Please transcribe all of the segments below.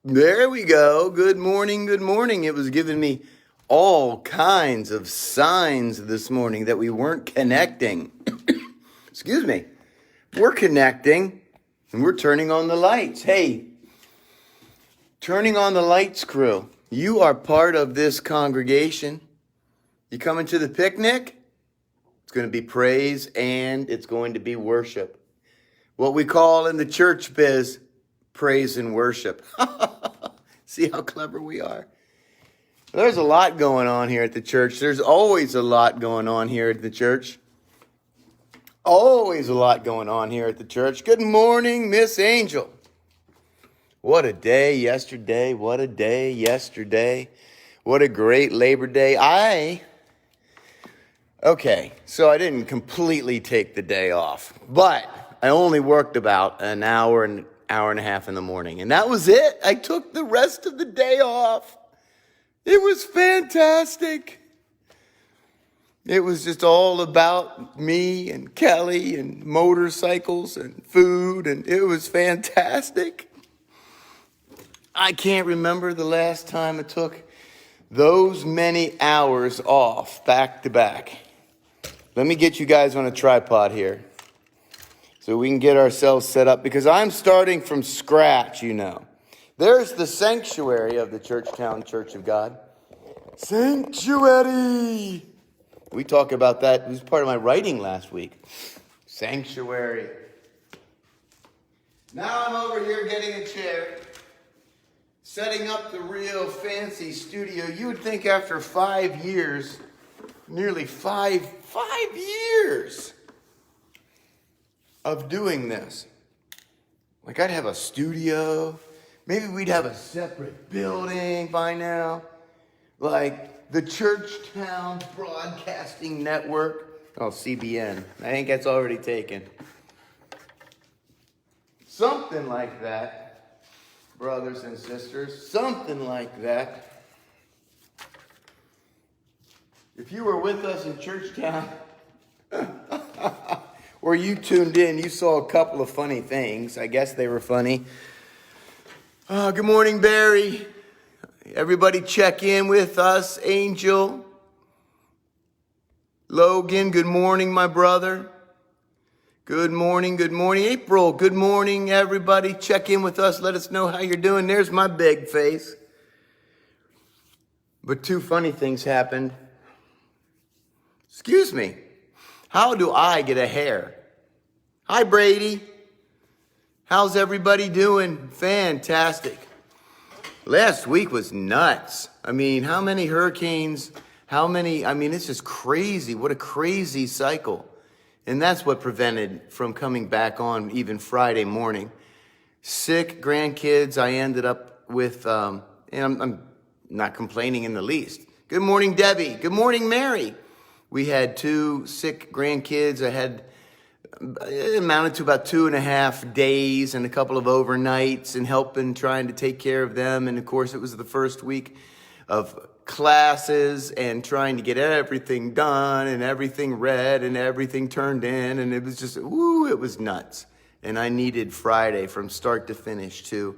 There we go. Good morning. Good morning. It was giving me all kinds of signs this morning that we weren't connecting. Excuse me. We're connecting and we're turning on the lights. Hey, turning on the lights crew. You are part of this congregation. You coming to the picnic? It's going to be praise and it's going to be worship. What we call in the church biz, praise and worship. See how clever we are. There's a lot going on here at the church. There's always a lot going on here at the church. Always a lot going on here at the church. Good morning, Miss Angel. What a day yesterday. What a day yesterday. What a great Labor Day. Okay, so I didn't completely take the day off, but I only worked about an hour and a half in the morning, and that was it. I took the rest of the day off. It was fantastic. It was just all about me and Kelly and motorcycles and food, and it was fantastic. I can't remember the last time I took those many hours off back to back. Let me get you guys on a tripod here so we can get ourselves set up, because I'm starting from scratch, you know. There's the sanctuary of the Churchtown Church of God. Sanctuary. We talk about that. It was part of my writing last week. Sanctuary. Now I'm over here getting a chair, setting up the real fancy studio. You would think after 5 years, nearly five years of doing this, like I'd have a studio. Maybe we'd have a separate building by now, like the Churchtown Broadcasting Network. Oh, CBN. I think that's already taken. Something like that, brothers and sisters. Something like that. If you were with us in Churchtown, or you tuned in, you saw a couple of funny things. I guess they were funny. Good morning, Barry. Everybody check in with us. Angel. Logan, good morning, my brother. Good morning, good morning. April, good morning, everybody. Check in with us. Let us know how you're doing. There's my big face. But two funny things happened. Excuse me. How do I get a hair? Hi, Brady. How's everybody doing? Fantastic. Last week was nuts. I mean, how many hurricanes? It's just crazy. What a crazy cycle. And that's what prevented from coming back on even Friday morning. Sick grandkids I ended up with, and I'm not complaining in the least. Good morning, Debbie. Good morning, Mary. We had 2 sick grandkids. It amounted to about 2.5 days and a couple of overnights and helping, trying to take care of them. And of course, it was the first week of classes and trying to get everything done and everything read and everything turned in. And it was just, it was nuts. And I needed Friday from start to finish to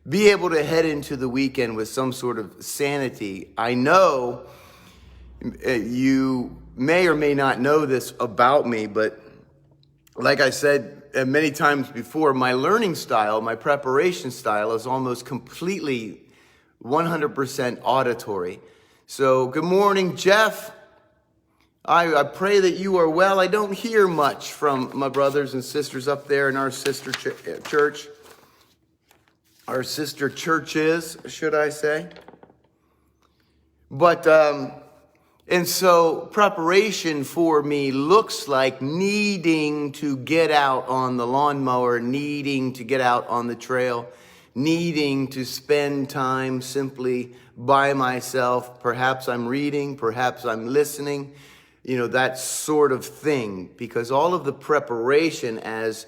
be able to head into the weekend with some sort of sanity. I know you may or may not know this about me, but like I said many times before, my learning style, my preparation style is almost completely 100% auditory. So good morning, Jeff. I pray that you are well. I don't hear much from my brothers and sisters up there in our sister church. Our sister churches, should I say. But, and so preparation for me looks like needing to get out on the lawnmower, needing to get out on the trail, needing to spend time simply by myself. Perhaps I'm reading, perhaps I'm listening, that sort of thing. Because all of the preparation as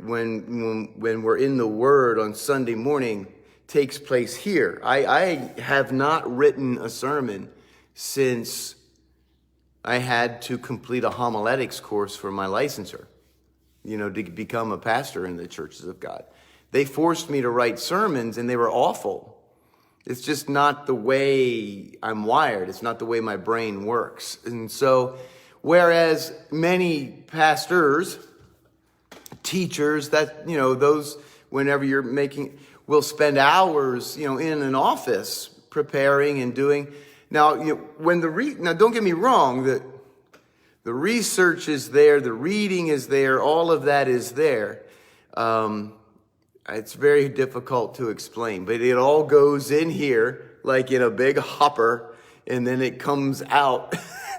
when we're in the Word on Sunday morning takes place here. I have not written a sermon since I had to complete a homiletics course for my licensure, to become a pastor in the churches of God. They forced me to write sermons, and they were awful. It's just not the way I'm wired. It's not the way my brain works. And so, whereas many pastors, teachers, that, those, whenever you're making, will spend hours, in an office preparing and doing. Now, now don't get me wrong, the research is there, the reading is there, all of that is there. It's very difficult to explain, but it all goes in here like in a big hopper, and then it comes out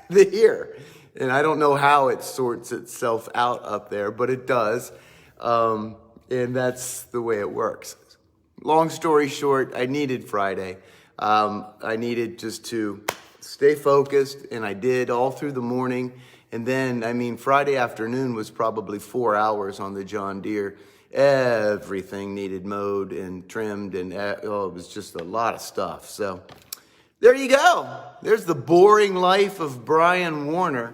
here. And I don't know how it sorts itself out up there, but it does. And that's the way it works. Long story short, I needed Friday. I needed just to stay focused, and I did all through the morning. And then, Friday afternoon was probably 4 hours on the John Deere. Everything needed mowed and trimmed, and it was just a lot of stuff. So there you go. There's the boring life of Brian Warner.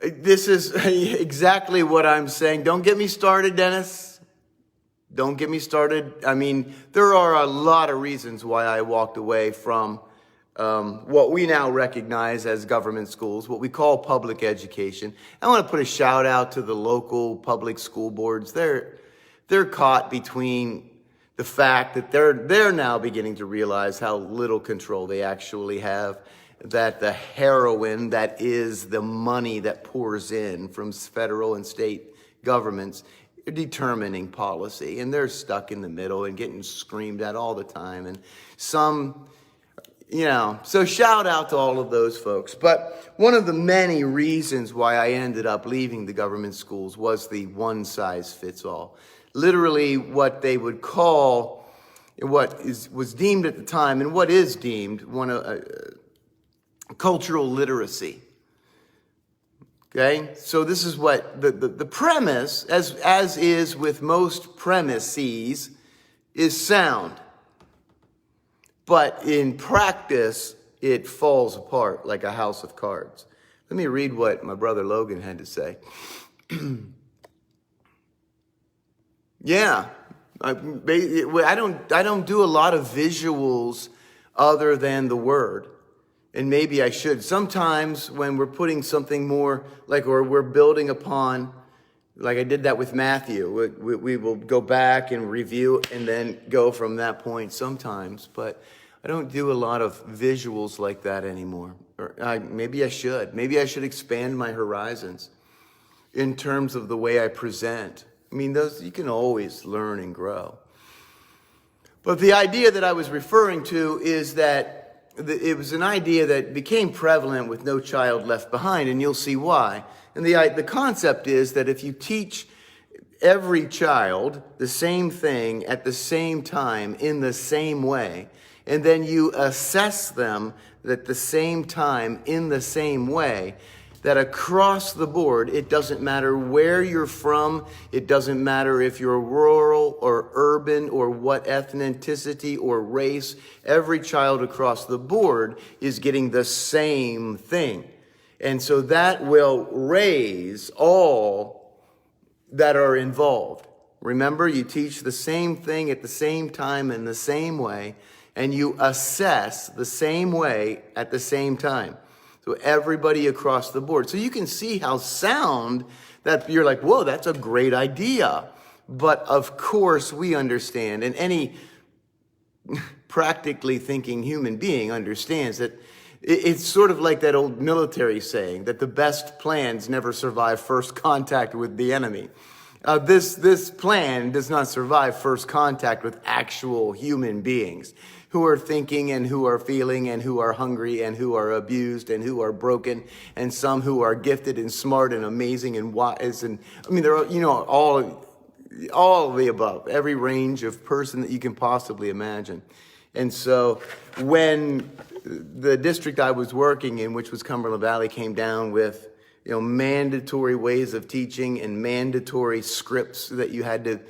This is exactly what I'm saying. Don't get me started, Dennis. Don't get me started. There are a lot of reasons why I walked away from what we now recognize as government schools, what we call public education. I want to put a shout out to the local public school boards. They're caught between the fact that they're now beginning to realize how little control they actually have, that the heroin that is the money that pours in from federal and state governments are determining policy, and they're stuck in the middle and getting screamed at all the time. And some, so shout out to all of those folks. But one of the many reasons why I ended up leaving the government schools was the one size fits all. Literally what they would call, was deemed at the time, and what is deemed cultural literacy. Okay, so this is what the premise, as is with most premises, is sound. But in practice, it falls apart like a house of cards. Let me read what my brother Logan had to say. Yeah, I don't do a lot of visuals other than the word. And maybe I should. Sometimes when we're putting something more, or we're building upon, like I did that with Matthew, we will go back and review and then go from that point sometimes. But I don't do a lot of visuals like that anymore. Or maybe I should. Maybe I should expand my horizons in terms of the way I present. Those you can always learn and grow. But the idea that I was referring to is that it was an idea that became prevalent with No Child Left Behind, and you'll see why. And the concept is that if you teach every child the same thing at the same time in the same way, and then you assess them at the same time in the same way, that across the board, it doesn't matter where you're from, it doesn't matter if you're rural or urban or what ethnicity or race, every child across the board is getting the same thing. And so that will raise all that are involved. Remember, you teach the same thing at the same time in the same way, and you assess the same way at the same time. So everybody across the board. So you can see how sound that you're like, whoa, that's a great idea. But of course we understand, and any practically thinking human being understands that it's sort of like that old military saying that the best plans never survive first contact with the enemy. This plan does not survive first contact with actual human beings who are thinking and who are feeling and who are hungry and who are abused and who are broken, and some who are gifted and smart and amazing and wise. And there are, all of the above, every range of person that you can possibly imagine. And so when the district I was working in, which was Cumberland Valley, came down with mandatory ways of teaching and mandatory scripts that you had to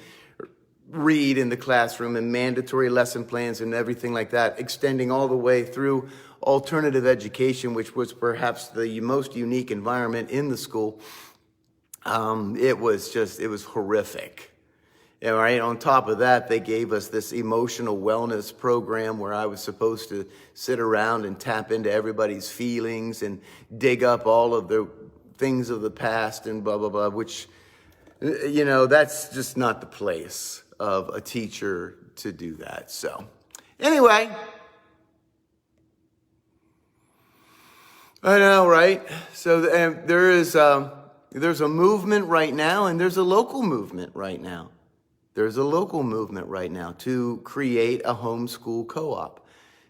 read in the classroom and mandatory lesson plans and everything like that, extending all the way through alternative education, which was perhaps the most unique environment in the school. It was horrific. And right on top of that, they gave us this emotional wellness program where I was supposed to sit around and tap into everybody's feelings and dig up all of the things of the past and blah, blah, blah, which, that's just not the place of a teacher to do that. So anyway, I know, right? So there's a movement right now, and there's a local movement right now. There's a local movement right now to create a homeschool co-op.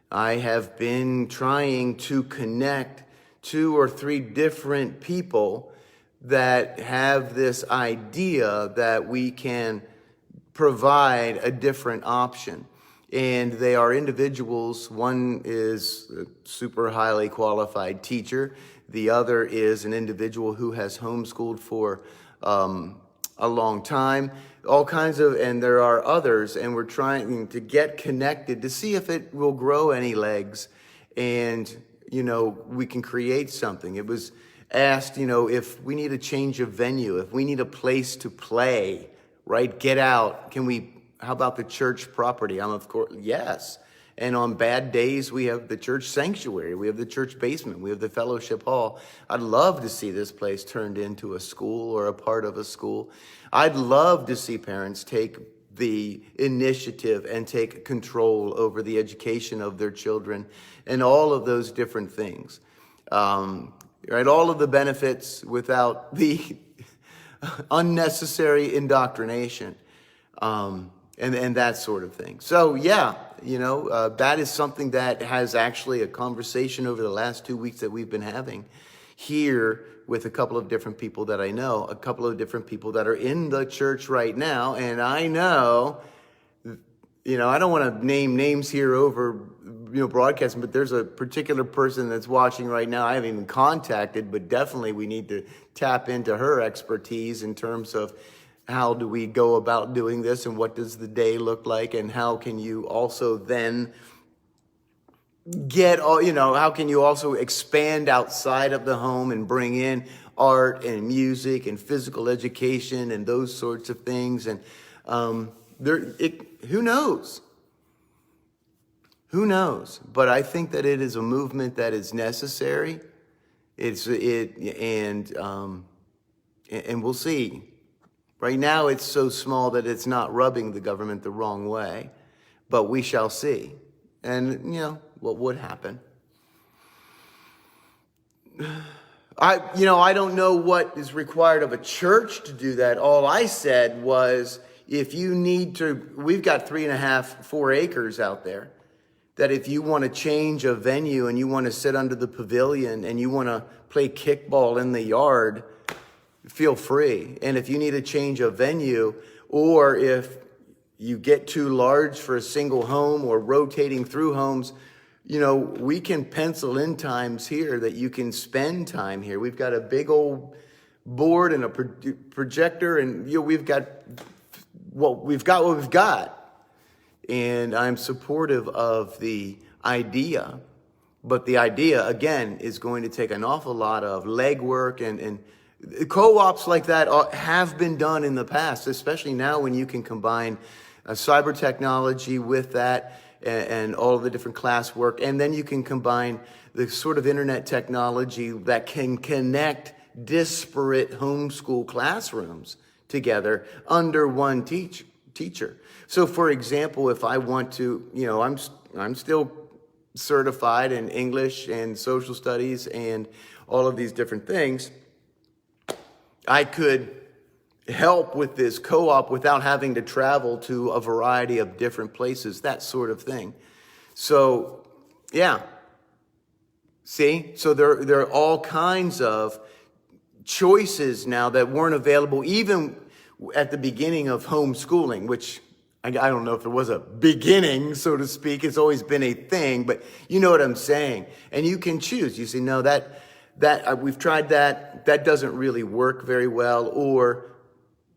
I have been trying to connect 2 or 3 different people that have this idea that we can provide a different option. And they are individuals. One is a super highly qualified teacher. The other is an individual who has homeschooled for a long time. All kinds of, and there are others, and we're trying to get connected to see if it will grow any legs and, we can create something. It was asked, if we need a change of venue, if we need a place to play, right? Get out. How about the church property? Of course, yes. And on bad days, we have the church sanctuary. We have the church basement. We have the fellowship hall. I'd love to see this place turned into a school or a part of a school. I'd love to see parents take the initiative and take control over the education of their children and all of those different things. Right? All of the benefits without the unnecessary indoctrination. And that sort of thing. So yeah, that is something that has actually a conversation over the last 2 weeks that we've been having here with a couple of different people that I know, a couple of different people that are in the church right now. And I know, I don't want to name names here over, broadcasting, but there's a particular person that's watching right now I haven't even contacted, but definitely we need to tap into her expertise in terms of how do we go about doing this, and what does the day look like, and how can you also then how can you also expand outside of the home and bring in art and music and physical education and those sorts of things. And who knows? Who knows? But I think that it is a movement that is necessary. And we'll see. Right now, it's so small that it's not rubbing the government the wrong way, but we shall see. And, what would happen. I don't know what is required of a church to do that. All I said was, if you need to, we've got 3.5, 4 acres out there, that if you want to change a venue and you want to sit under the pavilion and you want to play kickball in the yard, feel free. And if you need to change a venue, or if you get too large for a single home or rotating through homes, we can pencil in times here that you can spend time here. We've got a big old board and a projector, and we've got what we've got. And I'm supportive of the idea, but the idea, again, is going to take an awful lot of legwork, and co-ops like that have been done in the past, especially now when you can combine cyber technology with that and all of the different classwork. And then you can combine the sort of internet technology that can connect disparate homeschool classrooms together under one teacher. So for example, if I want to, I'm still certified in English and social studies and all of these different things. I could help with this co-op without having to travel to a variety of different places, that sort of thing. So, yeah. See? So there are all kinds of choices now that weren't available even at the beginning of homeschooling, which I don't know if there was a beginning, so to speak. It's always been a thing, but you know what I'm saying. And you can choose. You say, no, that we've tried that doesn't really work very well, or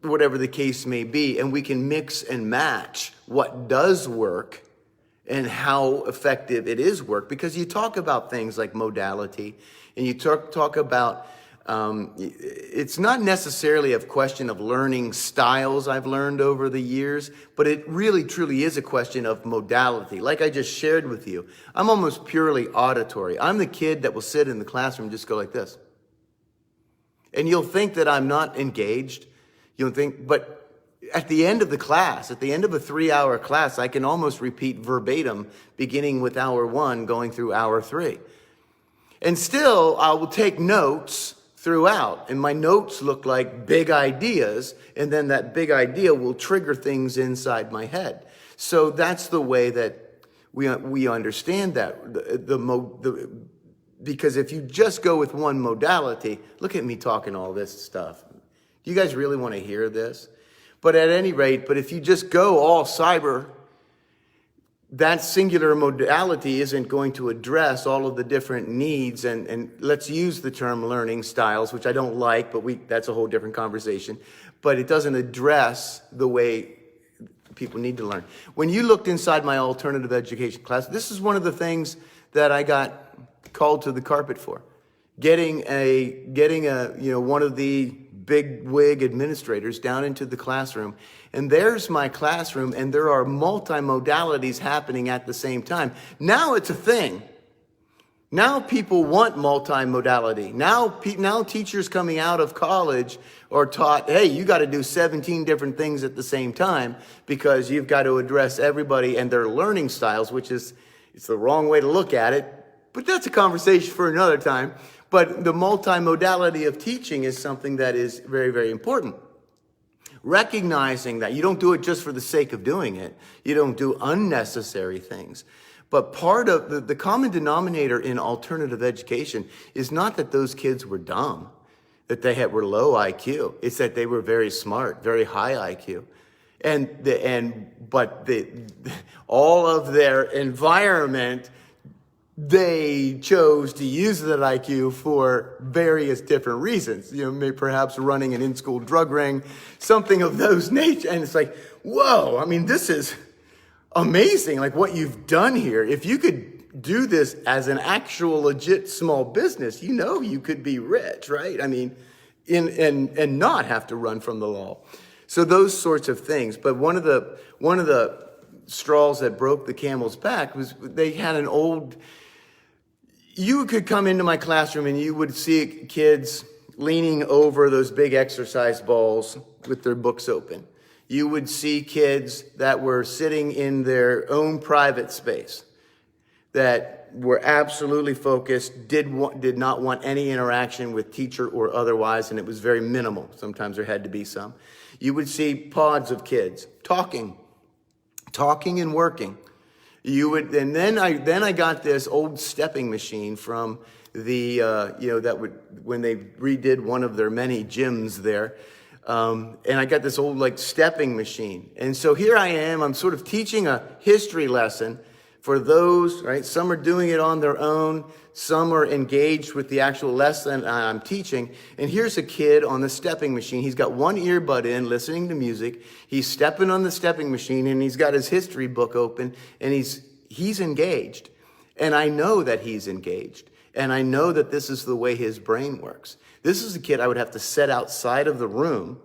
whatever the case may be, and we can mix and match what does work and how effective it is work, because you talk about things like modality, and you talk about It's not necessarily a question of learning styles I've learned over the years, but it really truly is a question of modality. Like I just shared with you, I'm almost purely auditory. I'm the kid that will sit in the classroom and just go like this. And you'll think that I'm not engaged. You'll think, but at the end of the class, at the end of a 3-hour class, I can almost repeat verbatim, beginning with hour 1, going through hour 3. And still, I will take notes throughout, and my notes look like big ideas, and then that big idea will trigger things inside my head. So that's the way that we understand that. Because if you just go with one modality, look at me talking all this stuff. Do you guys really want to hear this? But at any rate, if you just go all cyber, that singular modality isn't going to address all of the different needs, and let's use the term learning styles, which I don't like, but that's a whole different conversation. But it doesn't address the way people need to learn. When you looked inside my alternative education class, this is one of the things that I got called to the carpet for. Getting one of the big wig administrators down into the classroom. And there's my classroom, and there are multimodalities happening at the same time. Now it's a thing. Now people want multimodality. Now teachers coming out of college are taught, hey, you got to do 17 different things at the same time because you've got to address everybody and their learning styles, which is, it's the wrong way to look at it. But that's a conversation for another time. But the multimodality of teaching is something that is very, very important. Recognizing that you don't do it just for the sake of doing it. You don't do unnecessary things. But part of the common denominator in alternative education is not that those kids were dumb, that they were low IQ. It's that they were very smart, very high IQ. But all of their environment, they chose to use that IQ for various different reasons. Maybe perhaps running an in-school drug ring, something of those nature. And it's like, whoa, I mean, this is amazing, like what you've done here. If you could do this as an actual legit small business, you could be rich, right? I mean, and not have to run from the law. So those sorts of things. But one of the straws that broke the camel's back was they had an old. You could come into my classroom and you would see kids leaning over those big exercise balls with their books open. You would see kids that were sitting in their own private space, that were absolutely focused, did not want any interaction with teacher or otherwise, and it was very minimal. Sometimes there had to be some. You would see pods of kids talking and working. Then I got this old stepping machine from the when they redid one of their many gyms there, and I got this old stepping machine. And so here I am. I'm sort of teaching a history lesson for those, right? Some are doing it on their own. Some are engaged with the actual lesson I'm teaching. And here's a kid on the stepping machine. He's got one earbud in, listening to music. He's stepping on the stepping machine, and he's got his history book open, and he's engaged. And I know that he's engaged. And I know that this is the way his brain works. This is a kid I would have to set outside of the room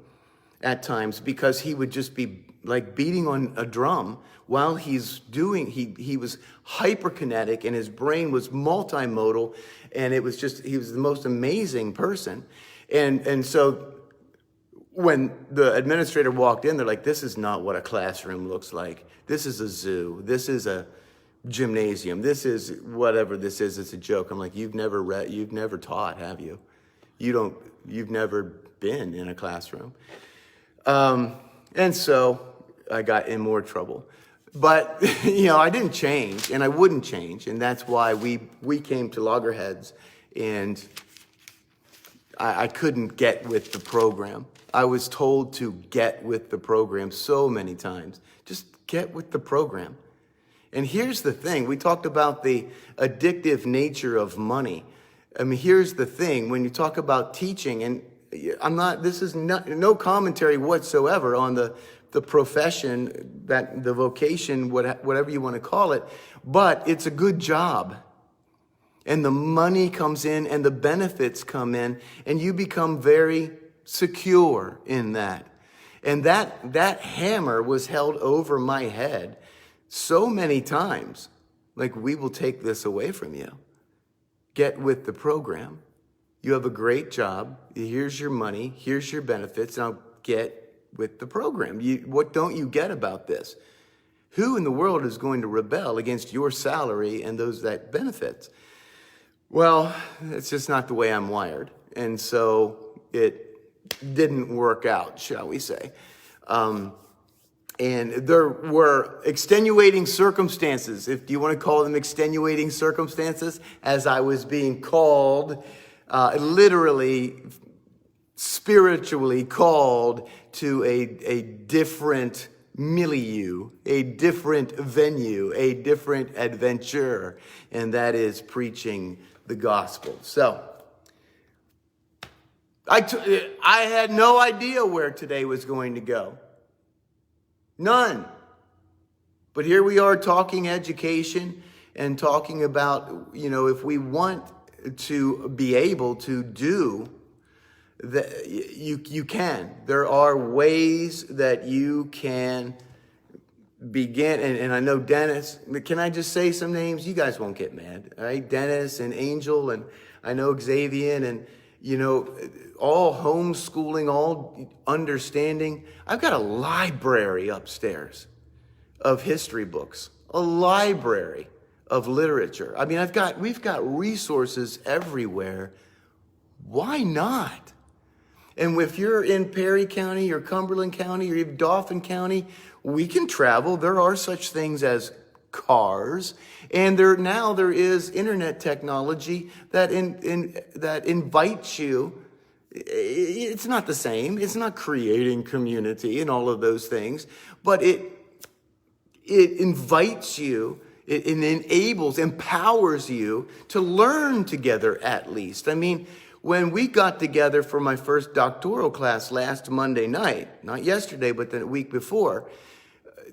at times because he would just be like beating on a drum while he's doing, he was hyperkinetic and his brain was multimodal, and it was just, he was the most amazing person. And so when the administrator walked in, they're like, this is not what a classroom looks like. This is a zoo. This is a gymnasium. This is whatever this is. It's a joke. I'm like, you've never taught, have you? You've never been in a classroom. And so I got in more trouble. But, I didn't change, and I wouldn't change. And that's why we came to loggerheads, and I couldn't get with the program. I was told to get with the program so many times. Just get with the program. And here's the thing. We talked about the addictive nature of money. I mean, here's the thing. When you talk about teaching, and this is no commentary whatsoever on the profession, the vocation, whatever you want to call it, but it's a good job. And the money comes in and the benefits come in, and you become very secure in that. And that hammer was held over my head so many times. Like, we will take this away from you. Get with the program. You have a great job. Here's your money. Here's your benefits. Now get with the program. What don't you get about this? Who in the world is going to rebel against your salary and that benefits? Well, it's just not the way I'm wired. And so it didn't work out, shall we say. And there were extenuating circumstances, if you want to call them extenuating circumstances, as I was being called, literally, spiritually called to a different milieu, a different venue, a different adventure, and that is preaching the gospel. So, I had no idea where today was going to go. None. But here we are talking education and talking about, if we want to be able to do that, you can. There are ways that you can begin. And I know Dennis, can I just say some names? You guys won't get mad, all right? Dennis and Angel, and I know Xavier, and all homeschooling, all understanding. I've got a library upstairs of history books, a library of literature. I mean, we've got resources everywhere. Why not? And if you're in Perry County or Cumberland County or even Dauphin County, we can travel. There are such things as cars, and there is internet technology that that invites you. It's not the same. It's not creating community and all of those things, but it invites you. It empowers you to learn together at least. I mean, when we got together for my first doctoral class last Monday night, not yesterday, but the week before,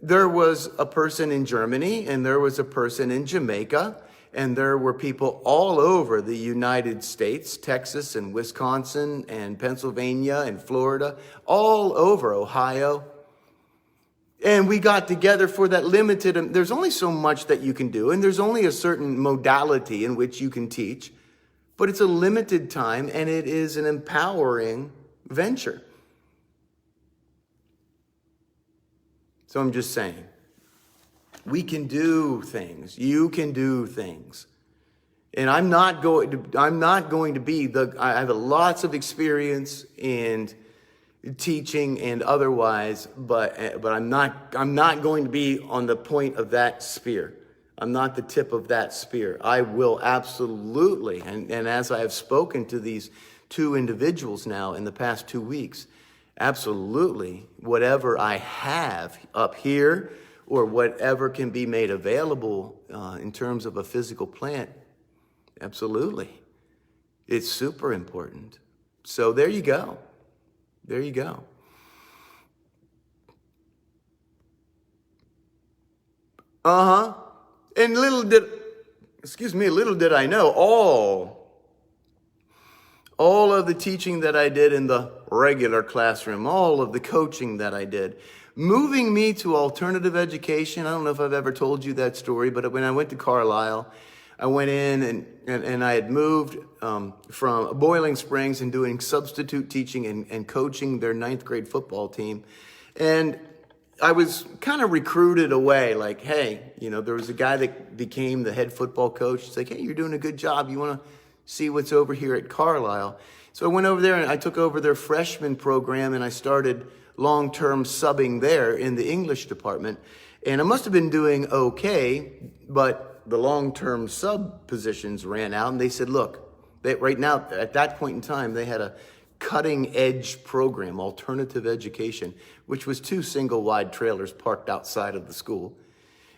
there was a person in Germany and there was a person in Jamaica, and there were people all over the United States, Texas and Wisconsin and Pennsylvania and Florida, all over Ohio. And we got together for that limited, there's only so much that you can do, and there's only a certain modality in which you can teach, but it's a limited time, and it is an empowering venture. So I'm just saying, we can do things. You can do things. And I'm not going to be I have lots of experience in teaching and otherwise, but I'm not going to be on the point of that spear. I'm not the tip of that spear. I will absolutely, and as I have spoken to these two individuals now in the past 2 weeks, absolutely, whatever I have up here or whatever can be made available in terms of a physical plant, absolutely. It's super important. So there you go. There you go. And little did I know, all of the teaching that I did in the regular classroom, all of the coaching that I did, moving me to alternative education. I don't know if I've ever told you that story, but when I went to Carlisle, I went in and I had moved from Boiling Springs and doing substitute teaching and coaching their 9th grade football team. And I was kind of recruited away, like, hey, there was a guy that became the head football coach. He's like, hey, you're doing a good job. You want to see what's over here at Carlisle? So I went over there and I took over their freshman program, and I started long-term subbing there in the English department. And I must have been doing okay, but the long-term sub positions ran out, and they said, look, right now, at that point in time, they had a cutting-edge program, alternative education, which was 2 single-wide trailers parked outside of the school.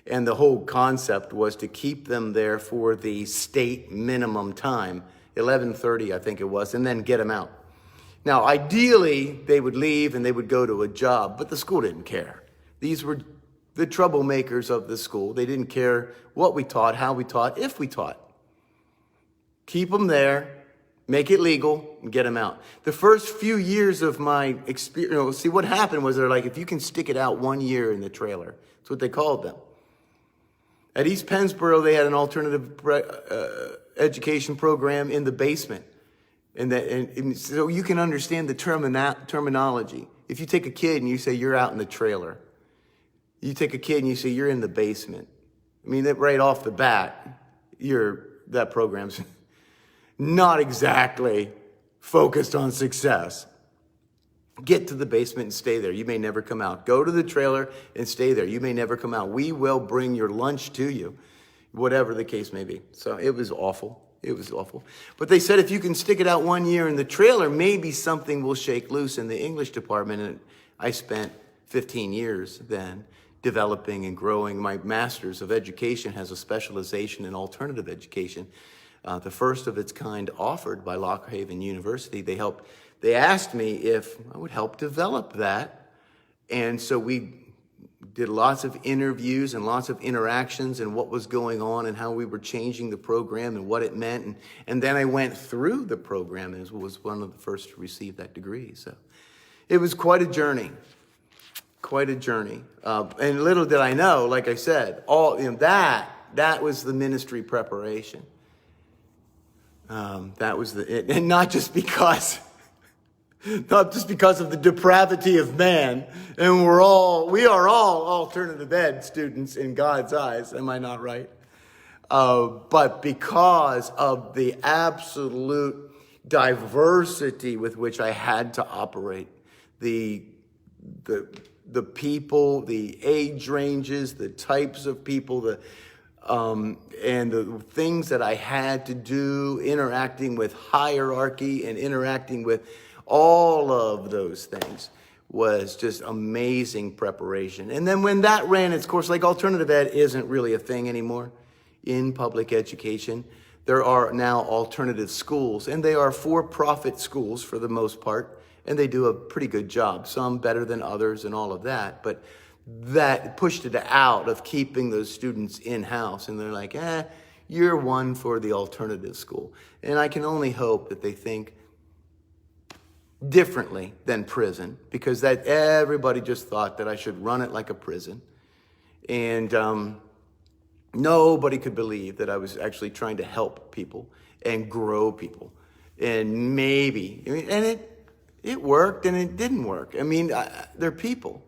And the whole concept was to keep them there for the state minimum time, 11:30, I think it was, and then get them out. Now, ideally, they would leave and they would go to a job, but the school didn't care. These were the troublemakers of the school. They didn't care what we taught, how we taught, if we taught. keep them there, make it legal, and get them out. The first few years of my experience, see what happened was they're like, if you can stick it out 1 year in the trailer, that's what they called them. At East Pennsboro, they had an alternative education program in the basement. And so you can understand the terminology. If you take a kid and you say you're out in the trailer, you take a kid and you say you're in the basement. I mean, that right off the bat, that program's not exactly focused on success. Get to the basement and stay there. You may never come out. Go to the trailer and stay there. You may never come out. We will bring your lunch to you, whatever the case may be. So it was awful. It was awful. But they said if you can stick it out 1 year in the trailer, maybe something will shake loose in the English department. And I spent 15 years then developing and growing. My master's of education has a specialization in alternative education, the first of its kind offered by Lock Haven University. They asked me if I would help develop that. And so we did lots of interviews and lots of interactions and what was going on and how we were changing the program and what it meant. And then I went through the program and was one of the first to receive that degree. So it was quite a journey. Quite a journey. And little did I know, like I said, that was the ministry preparation. That was and not just because of the depravity of man, and we are all alternative ed students in God's eyes. Am I not right? But because of the absolute diversity with which I had to operate, the people, the age ranges, the types of people, and the things that I had to do, interacting with hierarchy and interacting with all of those things, was just amazing preparation. And then when that ran its course, like alternative ed isn't really a thing anymore in public education. There are now alternative schools, and they are for-profit schools for the most part, and they do a pretty good job, some better than others and all of that. But that pushed it out of keeping those students in-house. And they're like, you're one for the alternative school. And I can only hope that they think differently than prison, because that everybody just thought that I should run it like a prison. And nobody could believe that I was actually trying to help people and grow people. And maybe, and it worked and it didn't work. I mean, they're people.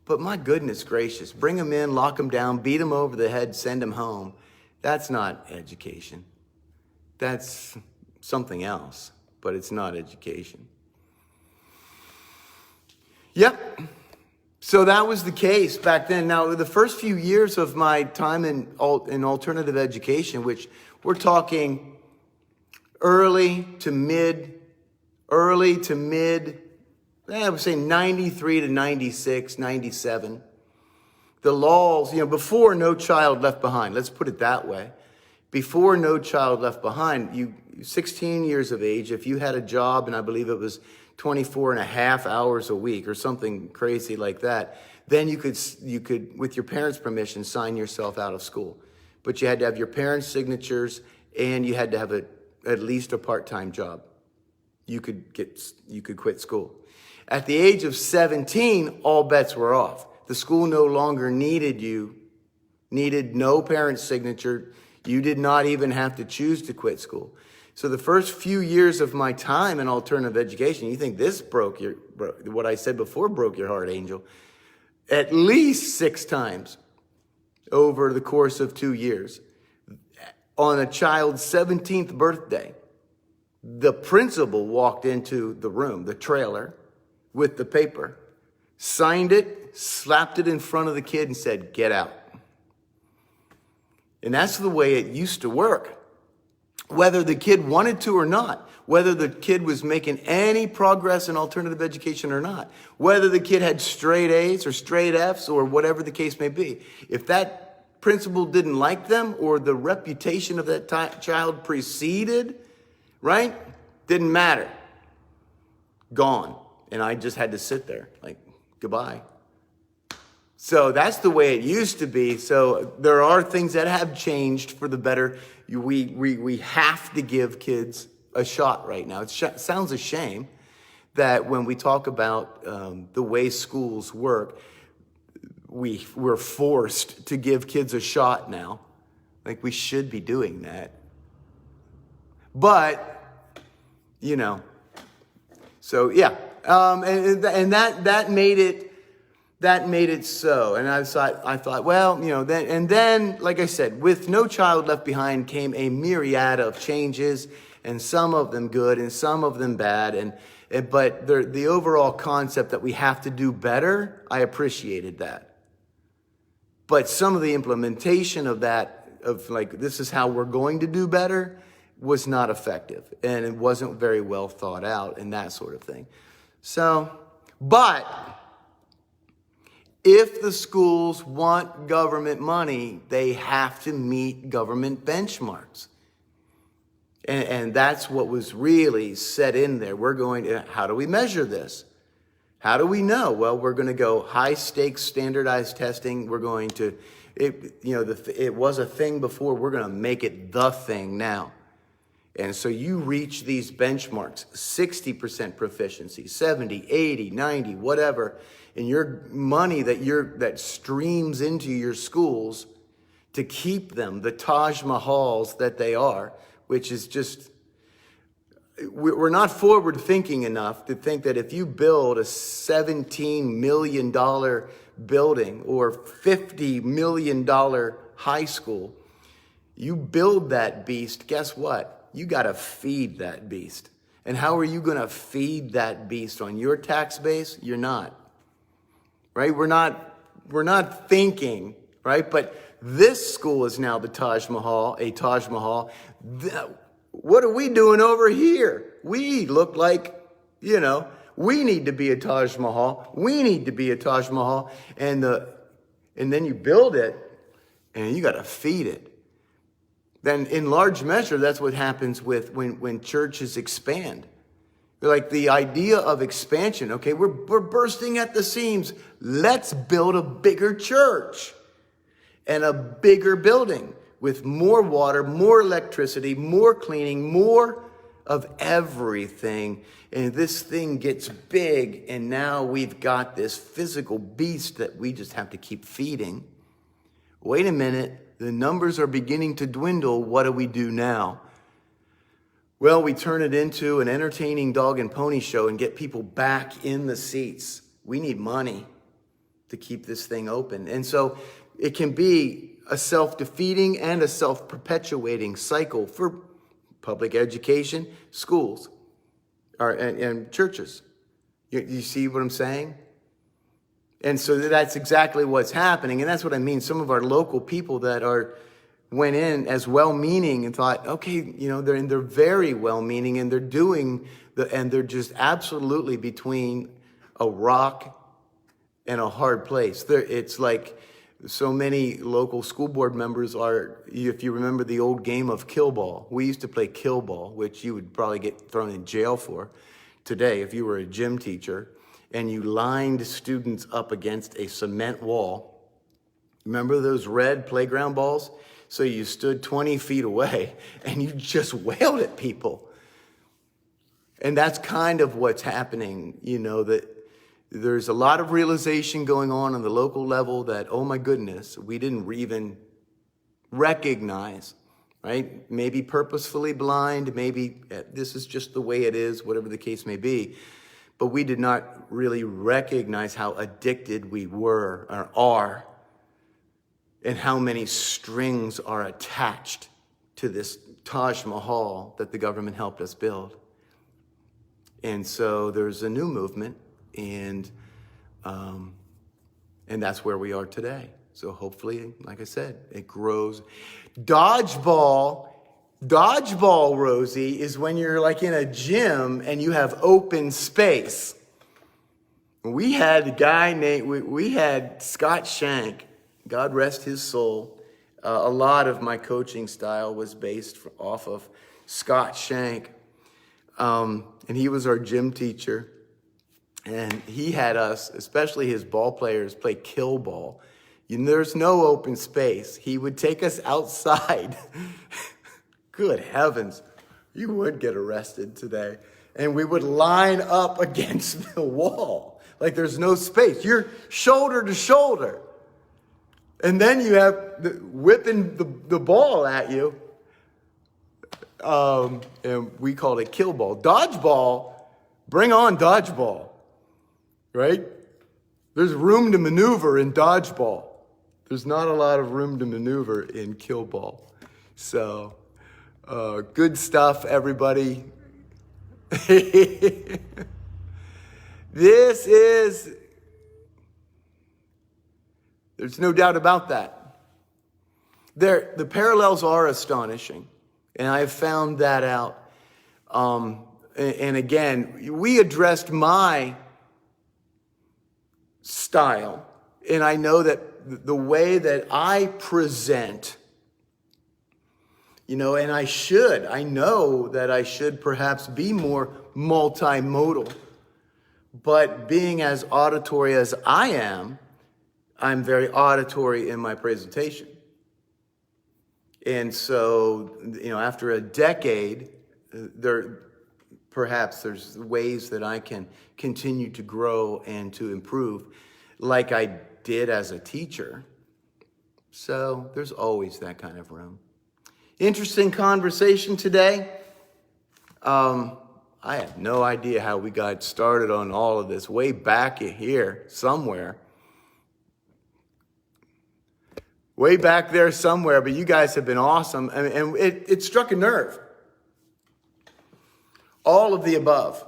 But my goodness gracious, bring them in, lock them down, beat them over the head, send them home. That's not education. That's something else, but it's not education. Yep. So that was the case back then. Now, the first few years of my time in alternative education, which we're talking early to mid, I would say 93 to 96, 97. The laws, before No Child Left Behind, let's put it that way. Before No Child Left Behind, 16 years of age, if you had a job, and I believe it was 24 and a half hours a week or something crazy like that, then you could, with your parents' permission, sign yourself out of school. But you had to have your parents' signatures, and you had to have at least a part-time job. You could quit school. At the age of 17, all bets were off. The school no longer needed no parent's signature. You did not even have to choose to quit school. So the first few years of my time in alternative education, you think this what I said before broke your heart, Angel, at least 6 times over the course of 2 years. On a child's 17th birthday, the principal walked into the room, the trailer, with the paper, signed it, slapped it in front of the kid and said, "Get out." And that's the way it used to work. Whether the kid wanted to or not, whether the kid was making any progress in alternative education or not, whether the kid had straight A's or straight F's or whatever the case may be, if that principal didn't like them or the reputation of that child preceded, right? Didn't matter. Gone. And I just had to sit there like, goodbye. So that's the way it used to be. So there are things that have changed for the better. We have to give kids a shot right now. It sounds a shame that when we talk about the way schools work, we're forced to give kids a shot now. Like, we should be doing that. But, so yeah. And that made it so. And I thought, well, then, like I said, with No Child Left Behind came a myriad of changes, and some of them good and some of them bad. But the overall concept that we have to do better, I appreciated that. But some of the implementation of that, of like, this is how we're going to do better, was not effective. And it wasn't very well thought out and that sort of thing. So, but if the schools want government money, they have to meet government benchmarks. And that's what was really set in there. How do we measure this? How do we know? Well, we're going to go high stakes standardized testing. We're going to, it was a thing before. We're going to make it the thing now. And so you reach these benchmarks, 60% proficiency, 70, 80, 90, whatever, and your money that streams into your schools to keep them the Taj Mahals that they are, which is just, we're not forward thinking enough to think that if you build a $17 million building or $50 million high school, you build that beast, guess what? You got to feed that beast. And how are you going to feed that beast? On your tax base? You're not. Right? We're not thinking, right? But this school is now the Taj Mahal, a Taj Mahal. What are we doing over here? We look like, we need to be a Taj Mahal. We need to be a Taj Mahal. And then you build it and you got to feed it. Then in large measure, that's what happens with when churches expand. Like the idea of expansion, okay, we're bursting at the seams. Let's build a bigger church and a bigger building with more water, more electricity, more cleaning, more of everything. And this thing gets big, and now we've got this physical beast that we just have to keep feeding. Wait a minute. The numbers are beginning to dwindle. What do we do now? Well, we turn it into an entertaining dog and pony show and get people back in the seats. We need money to keep this thing open. And so it can be a self-defeating and a self-perpetuating cycle for public education, schools, and churches. You see what I'm saying? And so that's exactly what's happening. And that's what I mean. Some of our local people that went in as well-meaning and thought, okay, they're very well-meaning, and they're just absolutely between a rock and a hard place. It's like so many local school board members if you remember the old game of kill ball. We used to play kill ball, which you would probably get thrown in jail for today if you were a gym teacher. And you lined students up against a cement wall. Remember those red playground balls? So you stood 20 feet away and you just wailed at people. And that's kind of what's happening, that there's a lot of realization going on the local level that, oh my goodness, we didn't even recognize, right? Maybe purposefully blind, maybe this is just the way it is, whatever the case may be. But we did not really recognize how addicted we were or are, and how many strings are attached to this Taj Mahal that the government helped us build. And so there's a new movement, and that's where we are today. So hopefully, like I said, it grows. Dodgeball, Rosie, is when you're like in a gym and you have open space. We had a guy we had Scott Shank, God rest his soul. A lot of my coaching style was based off of Scott Shank. And he was our gym teacher. And he had us, especially his ball players, play kill ball. There's no open space. He would take us outside. Good heavens, you would get arrested today. And we would line up against the wall. Like there's no space. You're shoulder to shoulder. And then you have whipping the ball at you. And we called it kill ball. Dodgeball, bring on dodgeball. Right? There's room to maneuver in dodgeball. There's not a lot of room to maneuver in kill ball. So, good stuff, everybody. There's no doubt about that. The parallels are astonishing, and I've found that out. And again, we addressed my style, and I know that the way that I present, and I know that I should perhaps be more multimodal, but being as auditory as I am, I'm very auditory in my presentation. And so, after a decade, perhaps there's ways that I can continue to grow and to improve like I did as a teacher. So there's always that kind of room. Interesting conversation today. I have no idea how we got started on all of this way back here somewhere. Way back there somewhere, but you guys have been awesome. And it struck a nerve. All of the above.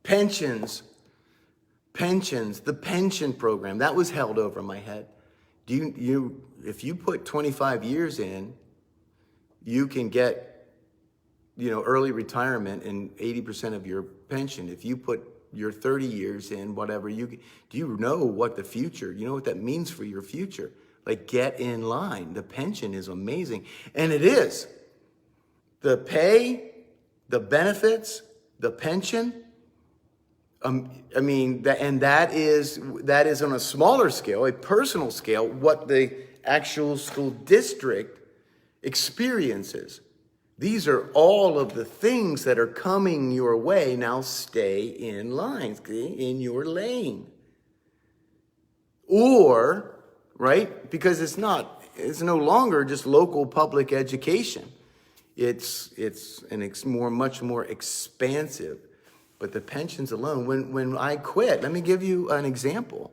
Pensions, the pension program, that was held over my head. If you put 25 years in, you can get, early retirement and 80% of your pension. If you put your 30 years in, whatever, do you know what the future, you know what that means for your future? Like, get in line. The pension is amazing. And it is. The pay, the benefits, the pension, that is on a smaller scale, a personal scale, what the actual school district experiences. These are all of the things that are coming your way. Now stay in line, stay in your lane. Or, right, because it's no longer just local public education. It's much more expansive. But the pensions alone, when I quit, let me give you an example.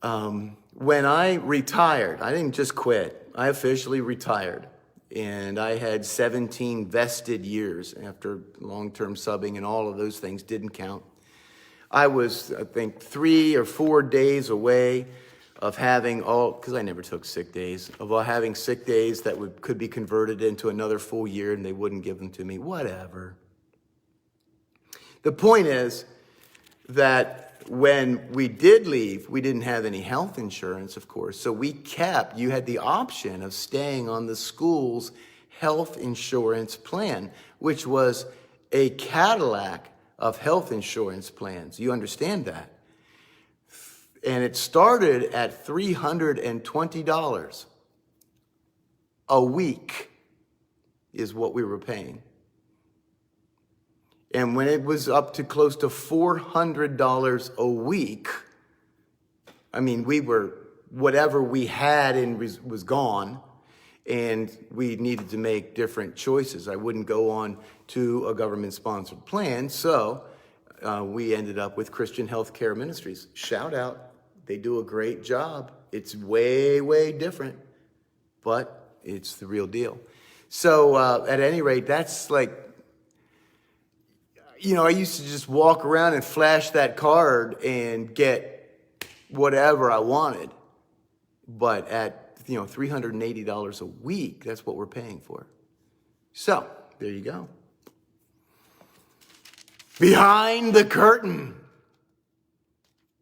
When I retired, I didn't just quit. I officially retired. And I had 17 vested years after long-term subbing, and all of those things didn't count. I was, I think, 3 or 4 days away of having because I never took sick days, of having sick days that could be converted into another full year, and they wouldn't give them to me. Whatever. The point is that when we did leave, we didn't have any health insurance, of course. So you had the option of staying on the school's health insurance plan, which was a Cadillac of health insurance plans. You understand that? And it started at $320 a week is what we were paying. And when it was up to close to $400 a week, whatever we had was gone, and we needed to make different choices. I wouldn't go on to a government-sponsored plan, so we ended up with Christian Healthcare Ministries. Shout out. They do a great job. It's way, way different, but it's the real deal. So at any rate, that's like, I used to just walk around and flash that card and get whatever I wanted. But at, $380 a week, that's what we're paying for. So, there you go. Behind the curtain.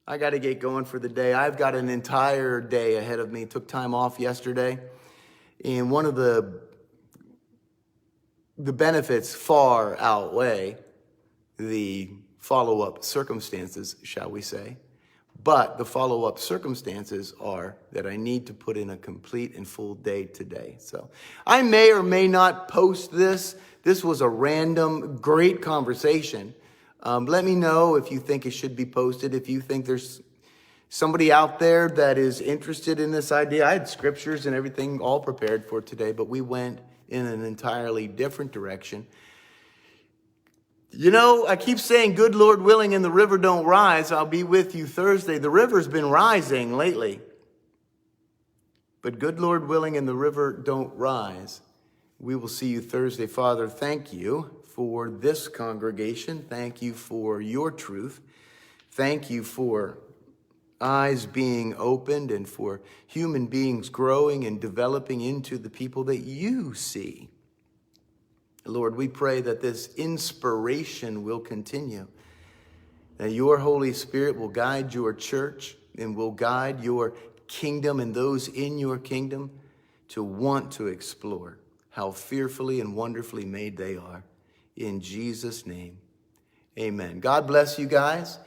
I got to get going for the day. I've got an entire day ahead of me. Took time off yesterday. And one of the benefits far outweigh the follow-up circumstances, shall we say. But the follow-up circumstances are that I need to put in a complete and full day today. So I may or may not post this. This was a random, great conversation. Let me know if you think it should be posted, if you think there's somebody out there that is interested in this idea. I had scriptures and everything all prepared for today, but we went in an entirely different direction. You know, I keep saying, good Lord willing, and the river don't rise. I'll be with you Thursday. The river's been rising lately. But good Lord willing, and the river don't rise. We will see you Thursday. Father, thank you for this congregation. Thank you for your truth. Thank you for eyes being opened and for human beings growing and developing into the people that you see. Lord, we pray that this inspiration will continue, that your Holy Spirit will guide your church and will guide your kingdom and those in your kingdom to want to explore how fearfully and wonderfully made they are. In Jesus' name, amen. God bless you guys.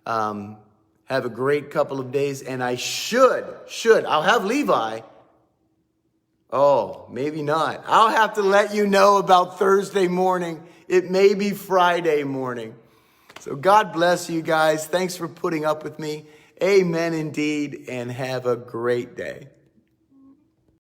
Have a great couple of days. And I'll have Levi. Oh, maybe not. I'll have to let you know about Thursday morning. It may be Friday morning. So God bless you guys. Thanks for putting up with me. Amen indeed. And have a great day.